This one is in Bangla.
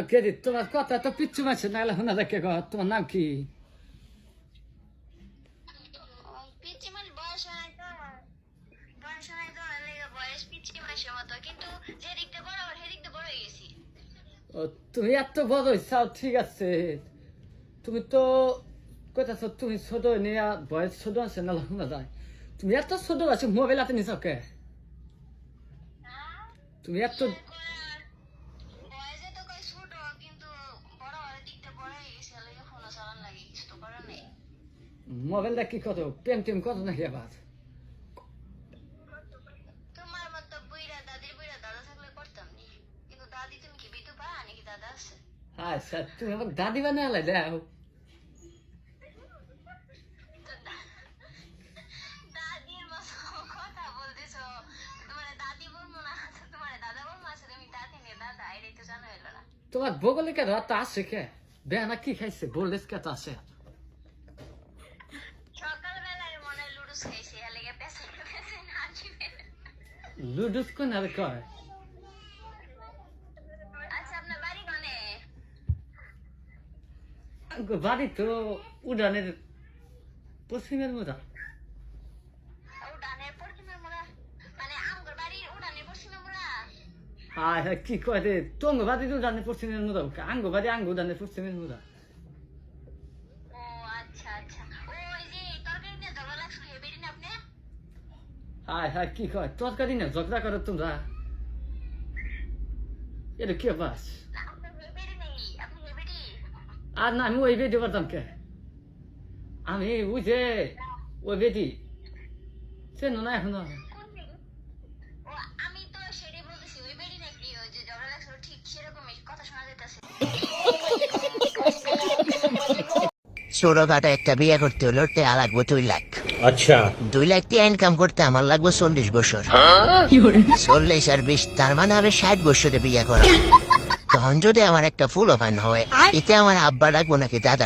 কেদি তোমার কথা তো পিচ্ছু মাছে নাহলে শোনা দেখে গ তোমার নাম কি? পিচ্ছি মানে বয়স হয় তো বয়স হয় তো বয়স পিচ্ছি মাসের মতো, কিন্তু যেদিকটা বড় আবার সেদিকটা বড় হয়ে গেছি। তুমি এত বড় হইছাও, ঠিক আছে। তুমি তো কইতাছ তুমি ছোট নিয়া বয়স ছোট আছে নাহলে শোনা যায়। তুমি এত ছোট আছো মোবাইল হাতে নিছ কে? তুমি এত বয়সে তো কই ছোট, কিন্তু বড় হওয়ার দিকটা বড় হয়ে গেছে, লাগে ফোন চালান লাগে, কিছু তো করার নেই। মোবাইলটা কি কত প্রেম টেম কত নাকি আবার? তোমার মতো বুইরা দাদির বুইরা দাদা থাকলে করতাম নি, কিন্তু দাদি তুমি কি বিধবা নাকি দাদা আছে? আচ্ছা, তুমি আমার দাদি বানালে দাও। দাদির মতো কথা বলতেছো, তোমার দাদি বলবো না, তোমার দাদা বলবো, আছে তুমি দাদি নিয়ে দাদা, এটাই তো জানো এলো না। তোমার বগলে কে রাত আছে কে? বেহানা কি খাইছে বললেস কে তো আছে? সকালবেলায় মনে হয় লুডুস খাইছি, এর লেগে পেছাই পেছাই নাচবে। লুডুস কোন আর কয়? আচ্ছা, আপনার বাড়ি কোনে? বাড়ি তো উড়ানের পশ্চিমের মোড়া। উড়ানের পশ্চিমের মোড়া মানে আমগর বাড়ির উড়ানের পশ্চিমের মোড়া? হ্যাঁ হ্যাঁ, কি কয় রে, তোঙ্গ বাড়ি উড়ানের পশ্চিমের মোড়া, আঙ্গ বাড়ি আঙ্গ উড়ানের পশ্চিমের মোড়া। ও আচ্ছা আচ্ছা, ওই যে তরকারি নিয়ে ঝগড়া লাগছিল, এ বেরিয়ে না আপনি? হ্যাঁ হ্যাঁ, কি কয় তরকারি না ঝগড়া করো তোমরা? এটা কি বাস? না, আপনি এ বেরিয়ে নেই, আপনি এ বেরিয়ে? আর না, আমি ওই বেটি পারতাম কে? আমি ওই যে ওই বেটি চেনো না এখনো? কোন বেরি? ও, আমি তো সেটাই বলতেছি, ওই বেরিয়ে নাকি ওই যে ঝগড়া লাগছিল, ঠিক সেরকমই কথা শোনা যেতেছে। ছোটখাটো একটা বিয়ে করতে হলো টেয়া লাগবে 2 লাখ। अच्छा 2 লাখ দিয়ে ইনকাম করতে আমার লাগবে 40 বছর। 40 আর 20 তার মানে হবে 60 বছরে বিয়ে করা। তখন যদি আমার একটা ফুল ওভান হয়, এতে আমার আব্বা লাগবো নাকি দাদা?